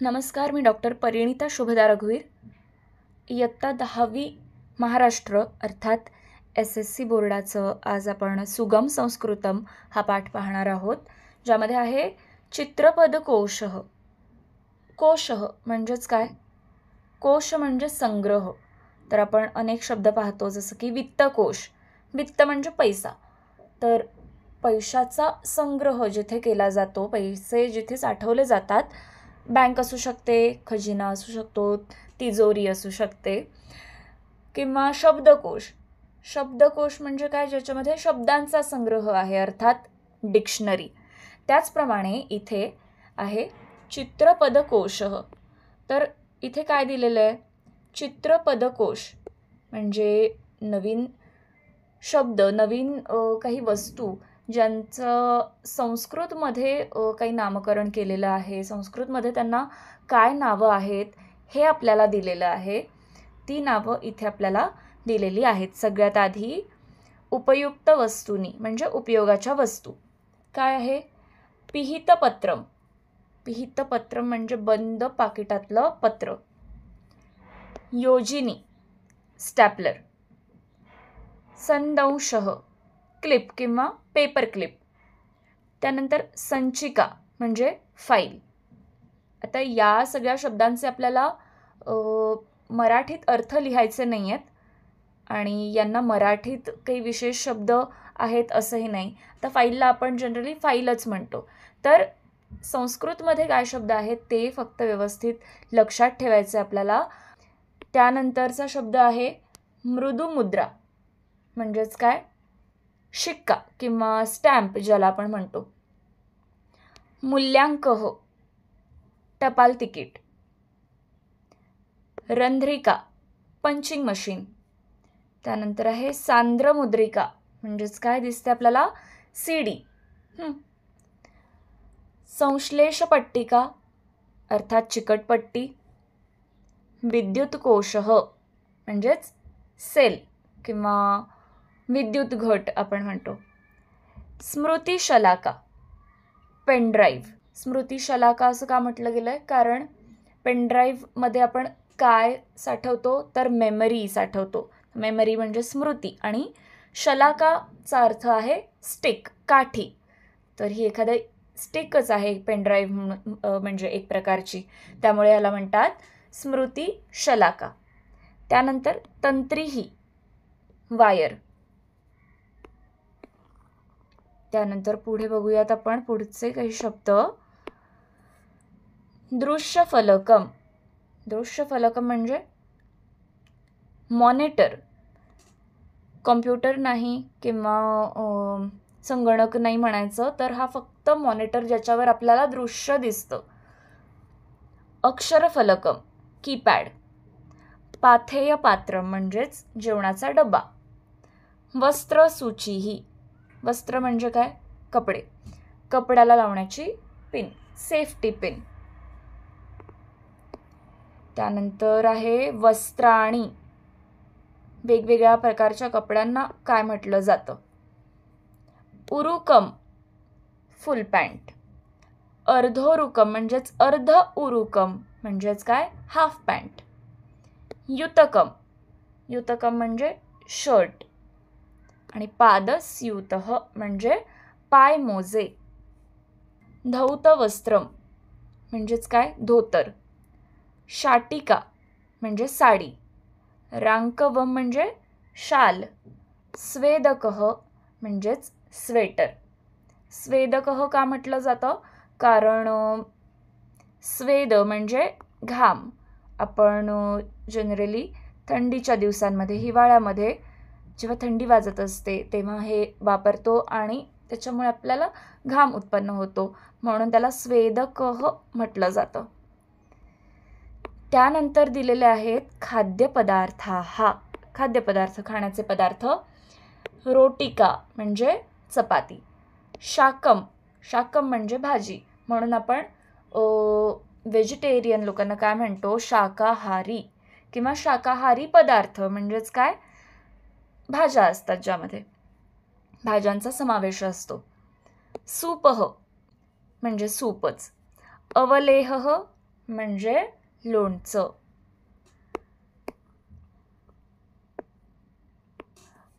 नमस्कार, मी डॉक्टर परिणिता शुभदा रघुवीर. इयत्ता 10वी महाराष्ट्र अर्थात SSC बोर्डाचं आज आपण सुगम संस्कृतम हा पाठ पाहणार आहोत, ज्यामध्ये आहे चित्रपद कोशः. कोशः म्हणजेच काय? कोश म्हणजे संग्रह. तर आपण अनेक शब्द पाहतो, जसं की वित्तकोश. वित्त म्हणजे पैसा. तर पैशाचा संग्रह जिथे केला जातो, पैसे जिथे साठवले जातात, बँक असू शकते, खजिना असू शकतो, तिजोरी असू शकते, किंवा शब्दकोश. शब्दकोश म्हणजे काय? ज्याच्यामध्ये शब्दांचा संग्रह आहे, अर्थात डिक्शनरी. त्याचप्रमाणे इथे आहे चित्रपदकोशः. तर इथे काय दिलेलं आहे? चित्रपदकोश म्हणजे नवीन शब्द, नवीन काही वस्तू ज्यांचं संस्कृतमध्ये काही नामकरण केलेलं आहे, संस्कृतमध्ये त्यांना काय नावं आहेत हे आपल्याला दिलेलं आहे. ती नावं इथे आपल्याला दिलेली आहेत. सगळ्यात आधी उपयुक्त वस्तूंनी म्हणजे उपयोगाच्या वस्तू काय आहे? पिहितपत्रम. पिहितपत्रम म्हणजे बंद पाकिटातलं पत्र. योजिनी स्टॅपलर. संदंशः क्लिप किंवा पेपर क्लिप. त्यानंतर संचिका म्हणजे फाईल. आता या सगळ्या शब्दांचे आपल्याला मराठीत अर्थ लिहायचे नाही आहेत आणि यांना मराठीत काही विशेष शब्द आहेत असंही नाही. आता फाईलला आपण जनरली फाईलच म्हणतो. तर संस्कृतमध्ये काय शब्द आहेत ते फक्त व्यवस्थित लक्षात ठेवायचे आपल्याला. त्यानंतरचा शब्द आहे मृदुमुद्रा. म्हणजेच काय? शिक्का किंवा स्टॅम्प ज्याला आपण म्हणतो. मूल्यांकः टपाल तिकीट. रंध्रिका punching machine. त्यानंतर आहे सांद्रमुद्रिका. म्हणजेच काय दिसते आपल्याला? CD. संश्लेष पट्टिका अर्थात चिकटपट्टी. विद्युतकोशः म्हणजेच सेल किंवा विद्युत घट आपण म्हणतो. स्मृतिशलाका पेनड्राईव्ह. स्मृतिशलाका असं का म्हटलं गेलं आहे? कारण पेनड्राईव्हमध्ये आपण काय साठवतो? तर मेमरी साठवतो. मेमरी म्हणजे स्मृती आणि शलाकाचा अर्थ आहे स्टिक, काठी. तर ही एखादी स्टिकच आहे पेनड्राईव्ह म्हणजे एक प्रकारची. त्यामुळे याला म्हणतात स्मृतिशलाका. त्यानंतर तंत्रीही वायर. त्यानंतर पुढे बघूयात आपण पुढचे काही शब्द. दृश्यफलकम. दृश्यफलकम म्हणजे मॉनिटर. कॉम्प्युटर नाही किंवा संगणक नाही म्हणायचं, तर हा फक्त मॉनिटर ज्याच्यावर आपल्याला दृश्य दिसतं. अक्षरफलकम कीपॅड. पाथेय पात्र म्हणजेच जेवणाचा डबा. वस्त्रसूचीही. वस्त्र म्हणजे काय? कपडे. कपड्याला लावण्याची पिन, सेफ्टी पिन. त्यानंतर आहे वस्त्राणी. वेगवेगळ्या प्रकारच्या कपड्यांना काय म्हटलं जातं? उरुकम फुल पॅन्ट. अर्धोरुकम म्हणजेच अर्ध उरुकम म्हणजेच काय? Half pant. युतकम. युतकम म्हणजे शर्ट. आणि पादस्यूतः म्हणजे पाय मोजे. धौतवस्त्रम म्हणजेच काय? धोतर. शाटिका म्हणजे साडी. रांकवम म्हणजे शाल. स्वेदकः म्हणजेच स्वेटर. स्वेदकः का म्हटलं जातं? कारण स्वेद म्हणजे घाम. आपण जनरली थंडीच्या दिवसांमध्ये, हिवाळ्यामध्ये जेव्हा थंडी वाजत असते तेव्हा हे वापरतो आणि त्याच्यामुळे आपल्याला घाम उत्पन्न होतो, म्हणून त्याला स्वेदकः म्हटलं जातं. त्यानंतर दिलेले आहेत खाद्यपदार्थ. खाद्यपदार्थ, खाण्याचे पदार्थ. रोटिका म्हणजे चपाती. शाकम. शाकम म्हणजे भाजी. म्हणून आपण व्हेजिटेरियन लोकांना काय म्हणतो? शाकाहारी किंवा शाकाहारी पदार्थ म्हणजेच काय? भाज्या असतात ज्यामध्ये भाज्यांचा समावेश असतो. सूपः म्हणजे सूपच. अवलेहः म्हणजे लोणचं.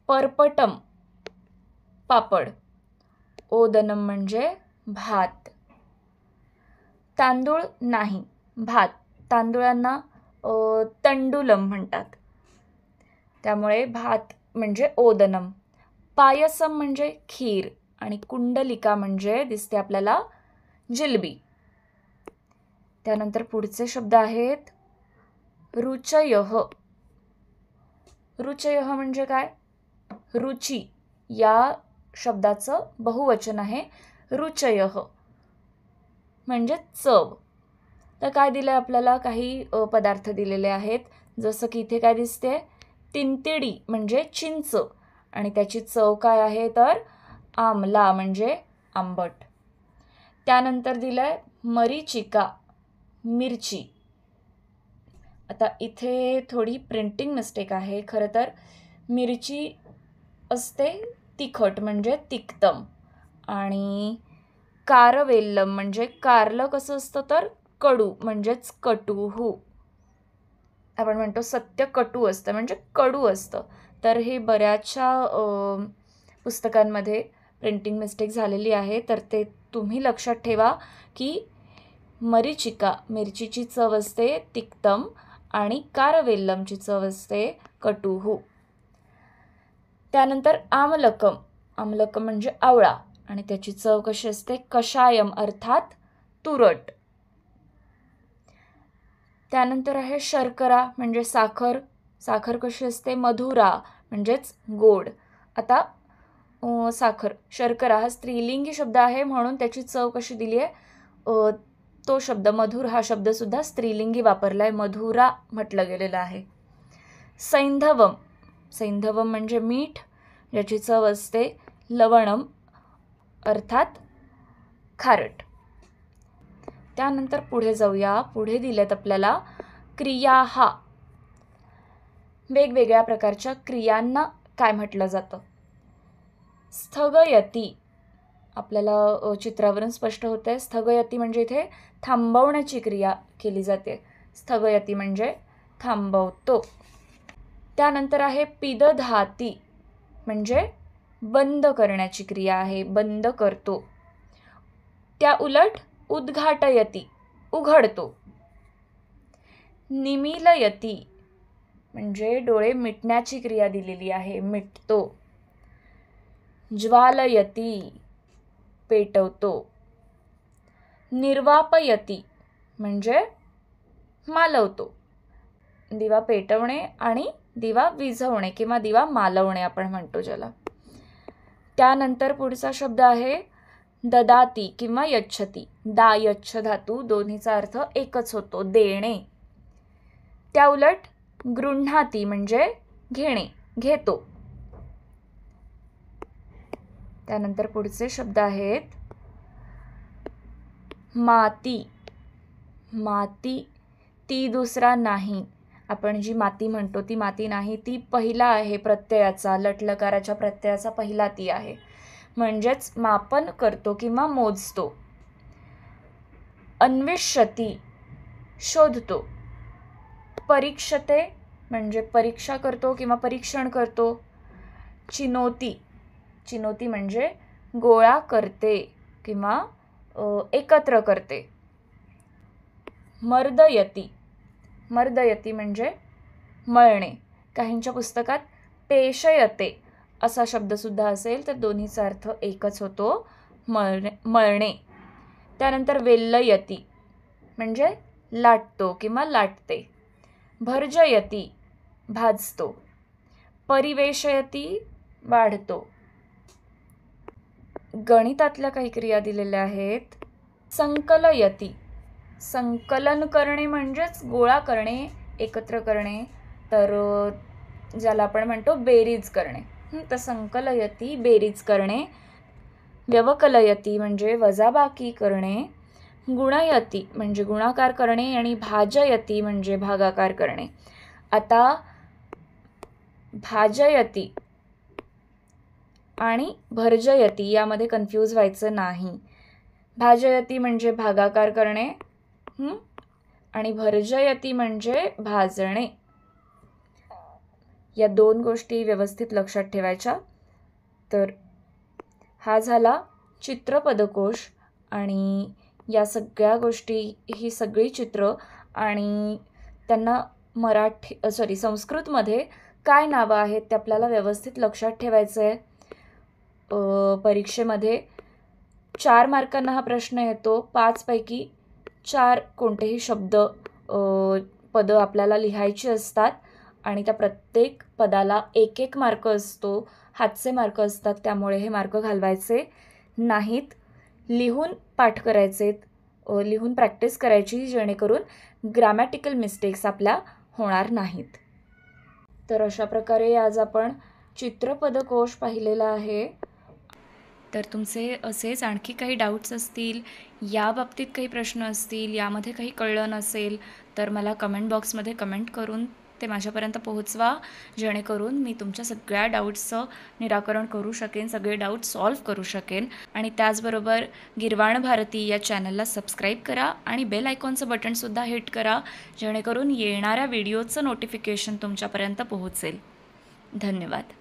पर्पटम पापड. ओदनम म्हणजे भात. तांदूळ नाही, भात. तांदूळांना तंडुलम म्हणतात, त्यामुळे भात म्हणजे ओदनम. पायसम म्हणजे खीर आणि कुंडलिका म्हणजे दिसते आपल्याला जिलबी. त्यानंतर पुढचे शब्द आहेत रुचयः. रुचयः म्हणजे काय? रुची या शब्दाचं बहुवचन आहे रुचयः, म्हणजे चव. तर काय दिलं आपल्याला? काही पदार्थ दिलेले आहेत, जसं की इथे काय दिसते? तिंतिडी म्हणजे चिंच आणि त्याची चव काय आहे? तर आमला म्हणजे आंबट. त्यानंतर दिलंय मरीचिका, मिरची. आता इथे थोडी प्रिंटिंग मिस्टेक आहे. खरं तर मिरची असते तिखट म्हणजे तिक्तम, आणि कारवेल्लम म्हणजे कारलं कसं असतं? तर कडू म्हणजेच कटुहू. आपण म्हणतो सत्य कटू असतं म्हणजे कडू असतं. तर हे बऱ्याचशा पुस्तकांमध्ये प्रिंटिंग मिस्टेक झालेली आहे, तर ते तुम्ही लक्षात ठेवा की मरीचिका मिरचीची चव असते तिक्तम आणि कारवेल्लमची चव असते कटुहू. त्यानंतर आमलकम. आमलकम म्हणजे आवळा आणि त्याची चव कशी असते? कषायम अर्थात तुरट. त्यानंतर आहे शर्करा म्हणजे साखर. साखर कशी असते? मधुरा म्हणजेच गोड. आता साखर, शर्करा हा स्त्रीलिंगी शब्द आहे म्हणून त्याची चव कशी दिली आहे? तो शब्द मधुर हा शब्दसुद्धा स्त्रीलिंगी वापरला आहे, मधुरा म्हटलं गेलेलं आहे. सैंधवम. सैंधवम म्हणजे मीठ, ज्याची चव असते लवणम अर्थात खारट. त्यानंतर पुढे जाऊया. पुढे दिलेत आपल्याला क्रियाहा. वेगवेगळ्या प्रकारच्या क्रियांना काय म्हटलं जातं? स्थगयती. आपल्याला चित्रावरून स्पष्ट होते. स्थगयती म्हणजे इथे थांबवण्याची क्रिया केली जाते. स्थगयती म्हणजे थांबवतो. त्यानंतर आहे पिदधाती म्हणजे बंद करण्याची क्रिया आहे, बंद करतो. त्या उलट उद्घाटयती उघडतो. निमीलयती म्हणजे डोळे मिटण्याची क्रिया दिलेली आहे, मिटतो. ज्वालयती पेटवतो. निर्वापयती म्हणजे मालवतो. दिवा पेटवणे आणि दिवा विझवणे किंवा दिवा मालवणे आपण म्हणतो ज्याला. त्यानंतर पुढचा शब्द आहे ददाती किंवा यच्छती. दा यच्छ धातू दोन्हीचा अर्थ एकच होतो, देणे. त्या उलट गृह्णाती म्हणजे घेणे, घेतो. त्यानंतर पुढचे शब्द आहेत माती. माती ती दुसरा नाही. आपण जी माती म्हणतो ती माती नाही, ती पहिला आहे प्रत्ययाचा, लटलकाराच्या प्रत्ययाचा पहिला ती आहे, म्हणजेच मापन करतो किंवा मोजतो. अन्विष्यती शोधतो. परीक्षते म्हणजे परीक्षा करतो किंवा परीक्षण करतो. चिनोती. चिनोती म्हणजे गोळा करते किंवा एकत्र करते. मर्दयती. मर्दयती म्हणजे मळणे. काहींच्या पुस्तकात पेशयते असा शब्दसुद्धा असेल तर दोन्हीचा अर्थ एकच होतो, मळणे. त्यानंतर वेल्लयती म्हणजे लाटतो किंवा लाटते. भर्जयती भाजतो. परिवेशयती वाढतो. गणितातल्या काही क्रिया दिलेल्या आहेत. संकलयती संकलन करणे म्हणजेच गोळा करणे, एकत्र करणे, तर ज्याला आपण म्हणतो बेरीज करणे. तर संकलयती बेरीज करणे. व्यवकलयती म्हणजे वजाबाकी करणे. गुणयती म्हणजे गुणाकार करणे आणि भाजयती म्हणजे भागाकार करणे. आता भाजयती आणि भर्जयती यामध्ये कन्फ्यूज व्हायचं नाही. भाजयती म्हणजे भागाकार करणे, आणि भर्जयती म्हणजे भाजणे. या 2 गोष्टी व्यवस्थित लक्षात ठेवायच्या. तर हा झाला चित्रपदकोश आणि या सगळ्या गोष्टी, ही सगळी चित्र आणि त्यांना संस्कृतमध्ये काय नावं आहेत ते आपल्याला व्यवस्थित लक्षात ठेवायचं आहे. परीक्षेमध्ये 4 मार्कांना हा प्रश्न येतो. 5 पैकी 4 कोणतेही शब्द पदं आपल्याला लिहायची असतात आणि त्या प्रत्येक पदाला 1-1 मार्क असतो. हातचे मार्क असतात, त्यामुळे हे मार्क घालवायचे नाहीत. लिहून पाठ करायचे, लिहून प्रॅक्टिस करायची, जेणेकरून ग्रामॅटिकल मिस्टेक्स आपल्या होणार नाहीत. तर अशा प्रकारे आज आपण चित्रपदकोश पाहिलेला आहे. तर तुमचे असेच आणखी काही डाऊट्स असतील, याबाबतीत काही प्रश्न असतील, यामध्ये काही कळलं नसेल, तर मला कमेंट बॉक्समध्ये कमेंट करून ते माझ्यापर्यंत पोहोचवा, जेणेकरून मी तुमच्या सगळ्या डाऊट्सचं निराकरण करू शकेन, सगळे डाऊट्स सॉल्व्ह करू शकेन. आणि त्याचबरोबर गिरवाण भारती या चॅनलला सबस्क्राईब करा आणि बेल आयकॉनचं बटनसुद्धा हिट करा, जेणेकरून येणाऱ्या व्हिडिओचं नोटिफिकेशन तुमच्यापर्यंत पोहोचेल. धन्यवाद.